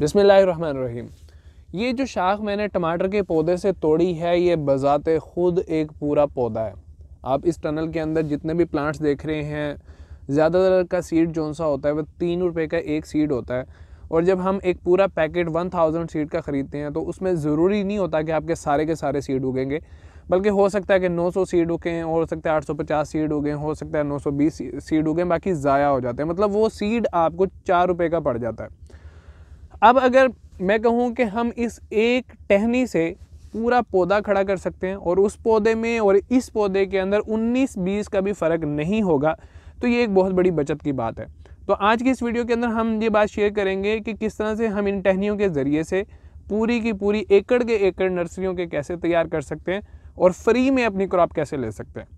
बिस्मिल्लाहिर्रहमानिर्रहीम। ये जो शाख मैंने टमाटर के पौधे से तोड़ी है, ये बज़ाते ख़ुद एक पूरा पौधा है। आप इस टनल के अंदर जितने भी प्लांट्स देख रहे हैं, ज़्यादातर का सीड जौन सा होता है वह 3 रुपये का एक सीड होता है। और जब हम एक पूरा पैकेट 1000 सीड का ख़रीदते हैं तो उसमें ज़रूरी नहीं होता कि आपके सारे के सारे सीड उगेंगे, बल्कि हो सकता है कि 900 सीड उगें, हो सकता है 850 सीड उगें, हो सकता है 920 सीड उगें, बाकी ज़ाया हो जाते हैं। मतलब वो सीड आपको 4 रुपये का पड़ जाता है। अब अगर मैं कहूँ कि हम इस एक टहनी से पूरा पौधा खड़ा कर सकते हैं और उस पौधे में और इस पौधे के अंदर 19-20 का भी फ़र्क नहीं होगा, तो ये एक बहुत बड़ी बचत की बात है। तो आज की इस वीडियो के अंदर हम ये बात शेयर करेंगे कि किस तरह से हम इन टहनियों के ज़रिए से पूरी की पूरी एकड़ के एकड़ नर्सरियों के कैसे तैयार कर सकते हैं और फ्री में अपनी क्रॉप कैसे ले सकते हैं।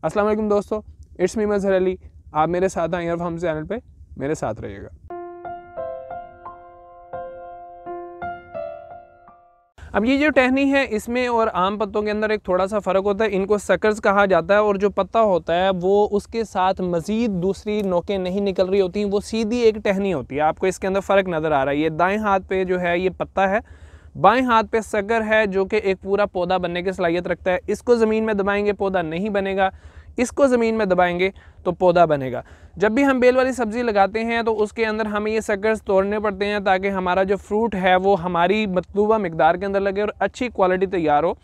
अस्सलाम वालेकुम दोस्तों, इट्स मी मज़हर अली। आप मेरे साथ हैं हम चैनल पे, मेरे साथ रहिएगा। अब ये जो टहनी है, इसमें और आम पत्तों के अंदर एक थोड़ा सा फ़र्क होता है। इनको सकर्स कहा जाता है और जो पत्ता होता है वो उसके साथ मज़ीद दूसरी नोकें नहीं निकल रही होती, वो सीधी एक टहनी होती है। आपको इसके अंदर फ़र्क नज़र आ रहा है। ये दाएं हाथ पे जो है ये पत्ता है, बाएं हाथ पे सकर है जो कि एक पूरा पौधा बनने की सलाहियत रखता है। इसको ज़मीन में दबाएंगे पौधा नहीं बनेगा, इसको ज़मीन में दबाएंगे तो पौधा बनेगा। जब भी हम बेल वाली सब्ज़ी लगाते हैं तो उसके अंदर हमें ये सकर्स तोड़ने पड़ते हैं ताकि हमारा जो फ्रूट है वो हमारी मतलूबा मिकदार के अंदर लगे और अच्छी क्वालिटी तैयार हो।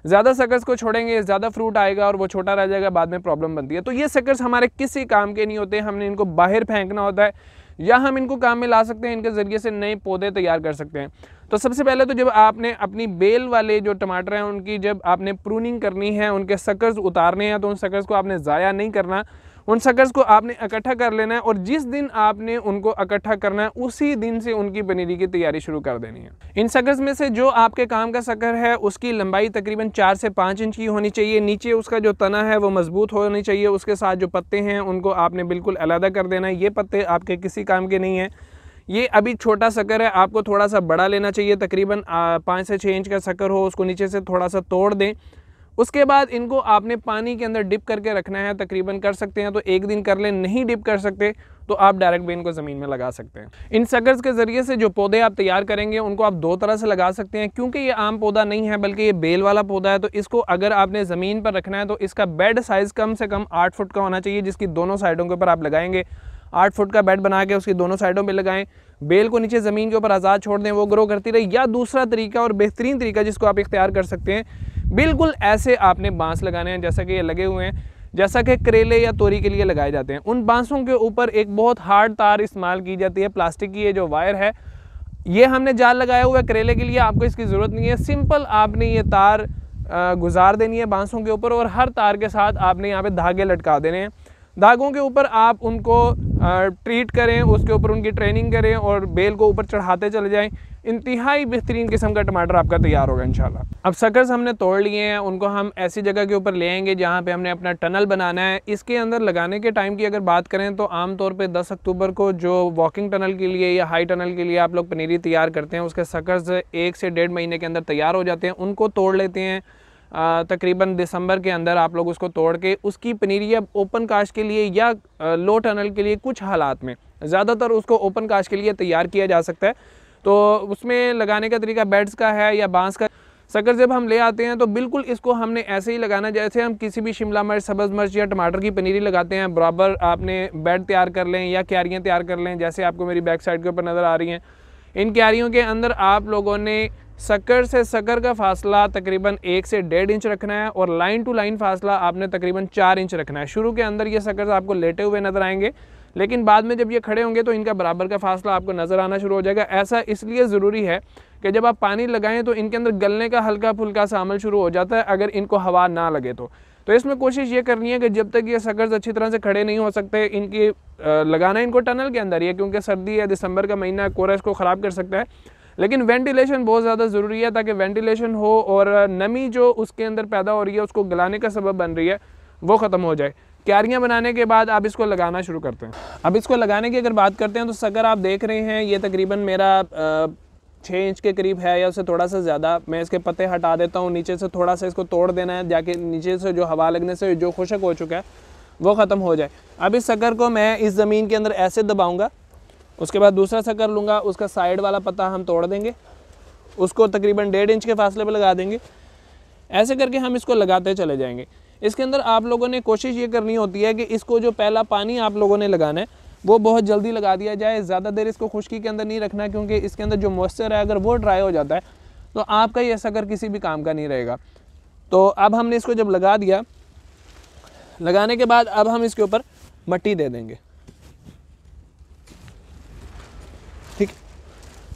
ज़्यादा सकर्स को छोड़ेंगे, ज़्यादा फ्रूट आएगा और वो छोटा रह जाएगा, बाद में प्रॉब्लम बनती है। तो ये सकर्स हमारे किसी काम के नहीं होते, हमने इनको बाहर फेंकना होता है या हम इनको काम में ला सकते हैं। इनके ज़रिए से नए पौधे तैयार कर सकते हैं। तो सबसे पहले तो जब आपने अपनी बेल वाले जो टमाटर हैं उनकी जब आपने प्रूनिंग करनी है, उनके सकर्स उतारने हैं, तो उन सकर्स को आपने ज़ाया नहीं करना। उन सकर्स को आपने इकट्ठा कर लेना है और जिस दिन आपने उनको इकट्ठा करना है उसी दिन से उनकी पनीरी की तैयारी शुरू कर देनी है। इन सकर्स में से जो आपके काम का सकर है उसकी लंबाई तकरीबन 4 से 5 इंच की होनी चाहिए। नीचे उसका जो तना है वो मजबूत होनी चाहिए। उसके साथ जो पत्ते हैं उनको आपने बिल्कुल अलग कर देना है। ये पत्ते आपके किसी काम के नहीं हैं। ये अभी छोटा सकर है, आपको थोड़ा सा बड़ा लेना चाहिए। तकरीबन 5 से 6 इंच का सकर हो, उसको नीचे से थोड़ा सा तोड़ दें। उसके बाद इनको आपने पानी के अंदर डिप करके रखना है। तकरीबन कर सकते हैं तो 1 दिन कर लें, नहीं डिप कर सकते तो आप डायरेक्ट भी इनको ज़मीन में लगा सकते हैं। इन सकर्स के ज़रिए से जो पौधे आप तैयार करेंगे उनको आप 2 तरह से लगा सकते हैं। क्योंकि ये आम पौधा नहीं है बल्कि ये बेल वाला पौधा है, तो इसको अगर आपने ज़मीन पर रखना है तो इसका बेड साइज़ कम से कम 8 फुट का होना चाहिए, जिसकी दोनों साइडों के ऊपर आप लगाएंगे। 8 फुट का बेड बना के उसकी दोनों साइडों पे लगाएं। बेल को नीचे ज़मीन के ऊपर आज़ाद छोड़ दें, वो ग्रो करती रहे। या दूसरा तरीका और बेहतरीन तरीका जिसको आप इख्तियार कर सकते हैं, बिल्कुल ऐसे आपने बांस लगाने हैं जैसा कि ये लगे हुए हैं, जैसा कि करेले या तोरी के लिए लगाए जाते हैं। उन बांसों के ऊपर एक बहुत हार्ड तार इस्तेमाल की जाती है, प्लास्टिक की ये जो वायर है। ये हमने जाल लगाया हुआ है करेले के लिए, आपको इसकी ज़रूरत नहीं है। सिंपल आपने ये तार गुजार देनी है बांसों के ऊपर और हर तार के साथ आपने यहाँ पे धागे लटका देने हैं। धागों के ऊपर आप उनको ट्रीट करें, उसके ऊपर उनकी ट्रेनिंग करें और बेल को ऊपर चढ़ाते चले जाएं। इंतहाई बेहतरीन किस्म का टमाटर आपका तैयार होगा इंशाल्लाह। अब सकर्स हमने तोड़ लिए हैं, उनको हम ऐसी जगह के ऊपर ले आएंगे जहाँ पे हमने अपना टनल बनाना है। इसके अंदर लगाने के टाइम की अगर बात करें तो आमतौर पे 10 अक्टूबर को जो वॉकिंग टनल के लिए या हाई टनल के लिए आप लोग पनीरी तैयार करते हैं, उसके सकर्स 1 से 1.5 महीने के अंदर तैयार हो जाते हैं। उनको तोड़ लेते हैं। तकरीबन दिसंबर के अंदर आप लोग उसको तोड़ के उसकी पनीरी अब ओपन कास्ट के लिए या लो टनल के लिए, कुछ हालात में ज़्यादातर उसको ओपन कास्ट के लिए तैयार किया जा सकता है। तो उसमें लगाने का तरीका बेड्स का है या बांस का। सकर जब हम ले आते हैं तो बिल्कुल इसको हमने ऐसे ही लगाना जैसे हम किसी भी शिमला मिर्च, सब्ज़ मिर्च या टमाटर की पनीरी लगाते हैं। बराबर आपने बेड तैयार कर लें या क्यारियाँ तैयार कर लें, जैसे आपको मेरी बैक साइड के ऊपर नज़र आ रही हैं। इन क्यारियों के अंदर आप लोगों ने सकर से सकर का फासला तकरीबन 1 से 1.5 इंच रखना है और लाइन टू लाइन फासला आपने तकरीबन 4 इंच रखना है। शुरू के अंदर ये सकर्स आपको लेटे हुए नज़र आएंगे, लेकिन बाद में जब ये खड़े होंगे तो इनका बराबर का फासला आपको नज़र आना शुरू हो जाएगा। ऐसा इसलिए ज़रूरी है कि जब आप पानी लगाएं तो इनके अंदर गलने का हल्का फुल्का सा अमल शुरू हो जाता है अगर इनको हवा ना लगे तो इसमें कोशिश ये करनी है कि जब तक ये सकर्स अच्छी तरह से खड़े नहीं हो सकते, इनकी लगाना इनको टनल के अंदर ही है, क्योंकि सर्दी है, दिसंबर का महीना, कोहरा इसको ख़राब कर सकता है। लेकिन वेंटिलेशन बहुत ज़्यादा ज़रूरी है ताकि वेंटिलेशन हो और नमी जो उसके अंदर पैदा हो रही है उसको गलाने का सबब बन रही है वो ख़त्म हो जाए। क्यारियाँ बनाने के बाद आप इसको लगाना शुरू करते हैं। अब इसको लगाने की अगर बात करते हैं तो सकर आप देख रहे हैं ये तकरीबन मेरा 6 इंच के करीब है या उससे थोड़ा सा ज़्यादा। मैं इसके पत्ते हटा देता हूँ, नीचे से थोड़ा सा इसको तोड़ देना है जाके नीचे से जो हवा लगने से जो खुशक हो चुका है वो ख़त्म हो जाए। अब इस सकर को मैं इस ज़मीन के अंदर ऐसे दबाऊँगा उसके बाद दूसरा शक्कर लूँगा, उसका साइड वाला पत्ता हम तोड़ देंगे, उसको तकरीबन 1.5 इंच के फासले पर लगा देंगे। ऐसे करके हम इसको लगाते चले जाएंगे। इसके अंदर आप लोगों ने कोशिश ये करनी होती है कि इसको जो पहला पानी आप लोगों ने लगाना है वो बहुत जल्दी लगा दिया जाए, ज़्यादा देर इसको खुश्की के अंदर नहीं रखना, क्योंकि इसके अंदर जो मॉइस्चर है अगर वो ड्राई हो जाता है तो आपका ये शक्कर किसी भी काम का नहीं रहेगा। तो अब हमने इसको जब लगा दिया, लगाने के बाद अब हम इसके ऊपर मिट्टी दे देंगे। ठीक,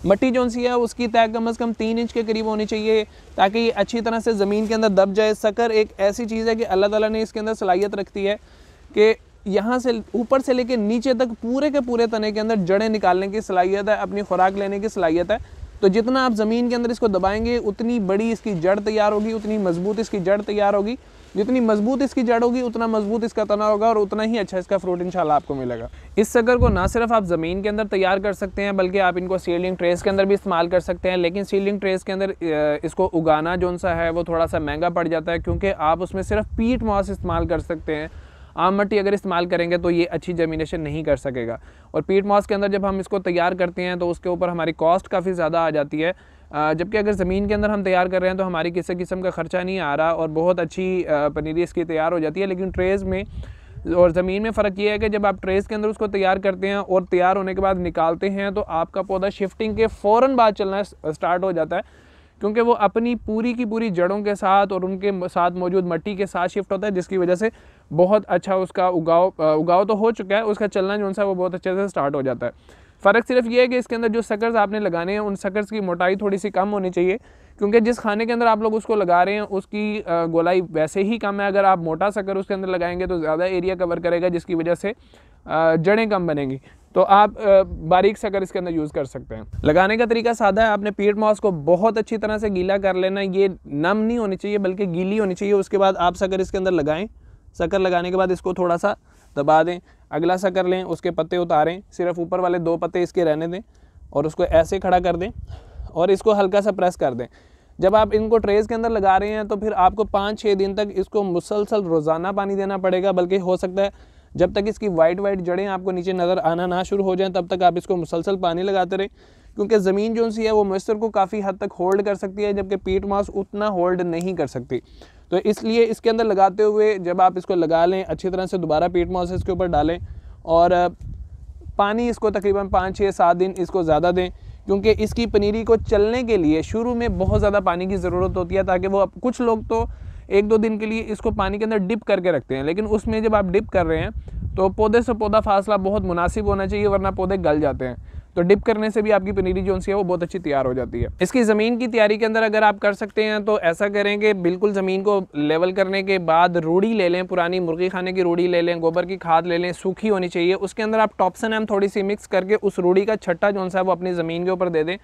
मिट्टी जो सी है उसकी तय कम से कम 3 इंच के करीब होनी चाहिए, ताकि ये अच्छी तरह से ज़मीन के अंदर दब जाए। शक्कर एक ऐसी चीज़ है कि अल्लाह ताला ने इसके अंदर सलाहियत रखती है कि यहाँ से ऊपर से लेकर नीचे तक पूरे के पूरे तने के अंदर जड़ें निकालने की सलाहियत है, अपनी खुराक लेने की सलाहियत है। तो जितना आप ज़मीन के अंदर इसको दबाएंगे उतनी बड़ी इसकी जड़ तैयार होगी, उतनी मजबूत इसकी जड़ तैयार होगी। जितनी मजबूत इसकी जड़ होगी उतना मजबूत इसका तना होगा और उतना ही अच्छा इसका फ्रूट इंशाल्लाह आपको मिलेगा। इस शक्कर को ना सिर्फ आप ज़मीन के अंदर तैयार कर सकते हैं बल्कि आप इनको सीडलिंग ट्रेस के अंदर भी इस्तेमाल कर सकते हैं। लेकिन सीडलिंग ट्रेस के अंदर इसको उगाना जो सा है वो थोड़ा सा महंगा पड़ जाता है, क्योंकि आप उसमें सिर्फ पीट मॉस इस्तेमाल कर सकते हैं। आम मिट्टी अगर इस्तेमाल करेंगे तो ये अच्छी जर्मिनेशन नहीं कर सकेगा। और पीट मॉस के अंदर जब हम इसको तैयार करते हैं तो उसके ऊपर हमारी कॉस्ट काफ़ी ज़्यादा आ जाती है, जबकि अगर ज़मीन के अंदर हम तैयार कर रहे हैं तो हमारी किसी किस्म का ख़र्चा नहीं आ रहा और बहुत अच्छी पनीरी इसकी तैयार हो जाती है। लेकिन ट्रेज़ में और ज़मीन में फ़र्क ये है कि जब आप ट्रेज़ के अंदर उसको तैयार करते हैं और तैयार होने के बाद निकालते हैं तो आपका पौधा शिफ्टिंग के फ़ौरन बाद चलना स्टार्ट हो जाता है, क्योंकि वो अपनी पूरी की पूरी जड़ों के साथ और उनके साथ मौजूद मिट्टी के साथ शिफ्ट होता है, जिसकी वजह से बहुत अच्छा उसका उगाव तो हो चुका है, उसका चलना जो सा वो बहुत अच्छे से स्टार्ट हो जाता है। फ़र्क सिर्फ ये है कि इसके अंदर जो शकर्स आपने लगाने हैं उन शकर्स की मोटाई थोड़ी सी कम होनी चाहिए, क्योंकि जिस खाने के अंदर आप लोग उसको लगा रहे हैं उसकी गोलाई वैसे ही कम है। अगर आप मोटा शक्कर उसके अंदर लगाएंगे तो ज़्यादा एरिया कवर करेगा, जिसकी वजह से जड़ें कम बनेंगी। तो आप बारीक शक्कर इसके अंदर यूज़ कर सकते हैं। लगाने का तरीका सादा है, आपने पीट मॉस को बहुत अच्छी तरह से गीला कर लेना, ये नम नहीं होनी चाहिए बल्कि गीली होनी चाहिए। उसके बाद आप शक्कर इसके अंदर लगाएं। शक्कर लगाने के बाद इसको थोड़ा सा दबा दें, अगला शक्कर लें, उसके पत्ते उतारें, सिर्फ ऊपर वाले 2 पत्ते इसके रहने दें और उसको ऐसे खड़ा कर दें और इसको हल्का सा प्रेस कर दें। जब आप इनको ट्रेज़ के अंदर लगा रहे हैं तो फिर आपको 5-6 दिन तक इसको मुसलसल रोज़ाना पानी देना पड़ेगा, बल्कि हो सकता है जब तक इसकी वाइट जड़ें आपको नीचे नज़र आना ना शुरू हो जाएं तब तक आप इसको मुसलसल पानी लगाते रहें, क्योंकि ज़मीन जो सी है वो मॉइस्चर को काफ़ी हद तक होल्ड कर सकती है, जबकि पीट मॉस उतना होल्ड नहीं कर सकती। तो इसलिए इसके अंदर लगाते हुए जब आप इसको लगा लें अच्छी तरह से दोबारा पीट मॉस इसके ऊपर डालें और पानी इसको तकरीबन 5-6-7 दिन इसको ज़्यादा दें, क्योंकि इसकी पनीरी को चलने के लिए शुरू में बहुत ज़्यादा पानी की ज़रूरत होती है, ताकि वो कुछ लोग तो 1-2 दिन के लिए इसको पानी के अंदर डिप करके रखते हैं, लेकिन उसमें जब आप डिप कर रहे हैं तो पौधे से पौधा फासला बहुत मुनासिब होना चाहिए, वरना पौधे गल जाते हैं। तो डिप करने से भी आपकी पनीरी जो सी है वो बहुत अच्छी तैयार हो जाती है। इसकी ज़मीन की तैयारी के अंदर अगर आप कर सकते हैं तो ऐसा करें कि बिल्कुल ज़मीन को लेवल करने के बाद रूढ़ी ले लें, पुरानी मुर्गी खाने की रूढ़ी ले लें, गोबर की खाद ले लें, सूखी होनी चाहिए। उसके अंदर आप टॉप्सन एम थोड़ी सी मिक्स करके उस रूढ़ी का छट्टा जो सा है वो अपनी ज़मीन के ऊपर दे दें।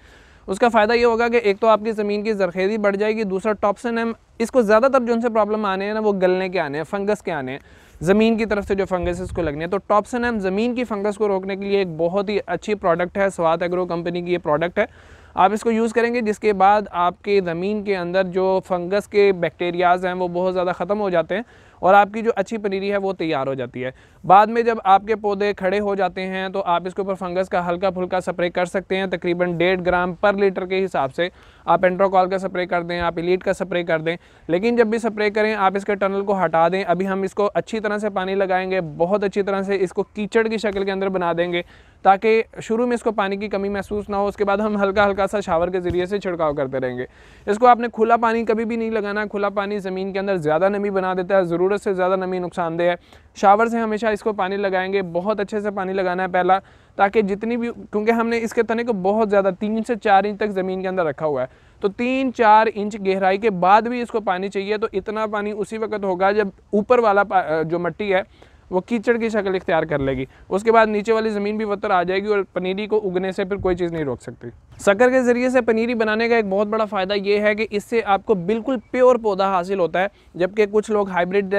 उसका फ़ायदा ये होगा कि एक तो आपकी ज़मीन की ज़रखेज़ी बढ़ जाएगी, दूसरा टॉप्सन एम इसको ज़्यादातर जो उनसे प्रॉब्लम आने हैं ना वो गलने के आने हैं, फंगस के आने हैं, ज़मीन की तरफ से जो फंगस इसको लगने हैं। तो टॉप्सन एम ज़मीन की फंगस को रोकने के लिए एक बहुत ही अच्छी प्रोडक्ट है, स्वात एग्रो कंपनी की ये प्रोडक्ट है। आप इसको यूज़ करेंगे जिसके बाद आपके ज़मीन के अंदर जो फंगस के बैक्टीरियाज़ हैं वो बहुत ज़्यादा ख़त्म हो जाते हैं और आपकी जो अच्छी पनीरी है वो तैयार हो जाती है। बाद में जब आपके पौधे खड़े हो जाते हैं तो आप इसके ऊपर फंगस का हल्का फुल्का स्प्रे कर सकते हैं, तकरीबन 1.5 ग्राम पर लीटर के हिसाब से। आप एंट्रोकॉल का स्प्रे कर दें, आप एलीट का स्प्रे कर दें, लेकिन जब भी स्प्रे करें आप इसके टनल को हटा दें। अभी हम इसको अच्छी तरह से पानी लगाएंगे, बहुत अच्छी तरह से इसको कीचड़ की शक्ल के अंदर बना देंगे, ताकि शुरू में इसको पानी की कमी महसूस ना हो। उसके बाद हम हल्का हल्का सा शावर के ज़रिए से छिड़काव करते रहेंगे। इसको आपने खुला पानी कभी भी नहीं लगाना, खुला पानी ज़मीन के अंदर ज़्यादा नमी बना देता है, ज़रूरत से ज़्यादा नमी नुकसानदेह है। शावर से हमेशा इसको पानी लगाएंगे, बहुत अच्छे से पानी लगाना है पहला, ताकि जितनी भी, क्योंकि हमने इसके तने को बहुत ज़्यादा 3 से 4 इंच तक ज़मीन के अंदर रखा हुआ है, तो 3-4 इंच गहराई के बाद भी इसको पानी चाहिए। तो इतना पानी उसी वक्त होगा जब ऊपर वाला जो मिट्टी है वो कीचड़ की शक्ल इख्तियार कर लेगी, उसके बाद नीचे वाली ज़मीन भी वतर आ जाएगी और पनीरी को उगने से फिर कोई चीज़ नहीं रोक सकती। शक्कर के ज़रिए से पनीरी बनाने का एक बहुत बड़ा फ़ायदा ये है कि इससे आपको बिल्कुल प्योर पौधा हासिल होता है, जबकि कुछ लोग हाइब्रिड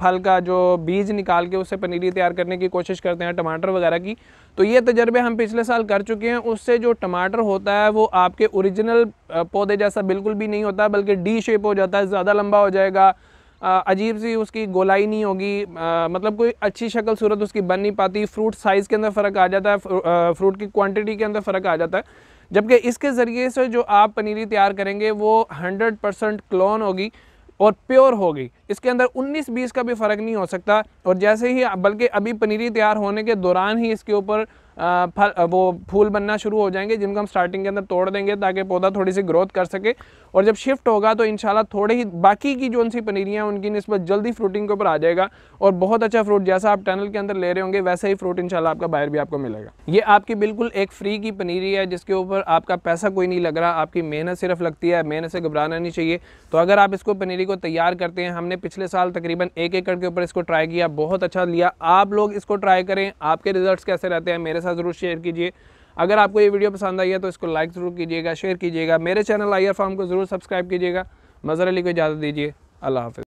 फल का जो बीज निकाल के उससे पनीरी तैयार करने की कोशिश करते हैं, टमाटर वगैरह की। तो ये तजर्बे हम पिछले साल कर चुके हैं। उससे जो टमाटर होता है वो आपके ओरिजिनल पौधे जैसा बिल्कुल भी नहीं होता, बल्कि डी शेप हो जाता है, ज़्यादा लंबा हो जाएगा, अजीब सी उसकी गोलाई नहीं होगी, मतलब कोई अच्छी शक्ल सूरत उसकी बन नहीं पाती। फ्रूट साइज़ के अंदर फ़र्क आ जाता है, फ्रूट की क्वांटिटी के अंदर फ़र्क आ जाता है। जबकि इसके ज़रिए से जो आप पनीरी तैयार करेंगे वो 100% क्लोन होगी और प्योर होगी। इसके अंदर 19-20 का भी फ़र्क नहीं हो सकता। और जैसे ही बल्कि अभी पनीरी तैयार होने के दौरान ही इसके ऊपर फूल बनना शुरू हो जाएंगे, जिनको हम स्टार्टिंग के अंदर तोड़ देंगे ताकि पौधा थोड़ी सी ग्रोथ कर सके। और जब शिफ्ट होगा तो इंशाल्लाह थोड़े ही बाकी की जो सी पनीरियाँ उनकी निस्बत जल्दी फ्रूटिंग के ऊपर आ जाएगा और बहुत अच्छा फ्रूट जैसा आप टनल के अंदर ले रहे होंगे वैसे ही फ्रूट इंशाल्लाह आपका बाहर भी आपको मिलेगा। ये आपकी बिल्कुल एक फ्री की पनीरी है जिसके ऊपर आपका पैसा कोई नहीं लग रहा, आपकी मेहनत सिर्फ लगती है। मेहनत से घबराना नहीं चाहिए। तो अगर आप इसको पनीरी को तैयार करते हैं, हमने पिछले साल तकरीबन 1 एकड़ के ऊपर इसको ट्राई किया, बहुत अच्छा लिया। आप लोग इसको ट्राई करें, आपके रिजल्ट्स कैसे रहते हैं मेरे साथ ज़रूर शेयर कीजिए। अगर आपको ये वीडियो पसंद आई है तो इसको लाइक ज़रूर कीजिएगा, शेयर कीजिएगा। मेरे चैनल IR फार्म को ज़रूर सब्सक्राइब कीजिएगा। मज़हर अली को इजाज़त दीजिए। अल्लाह हाफ़िज़।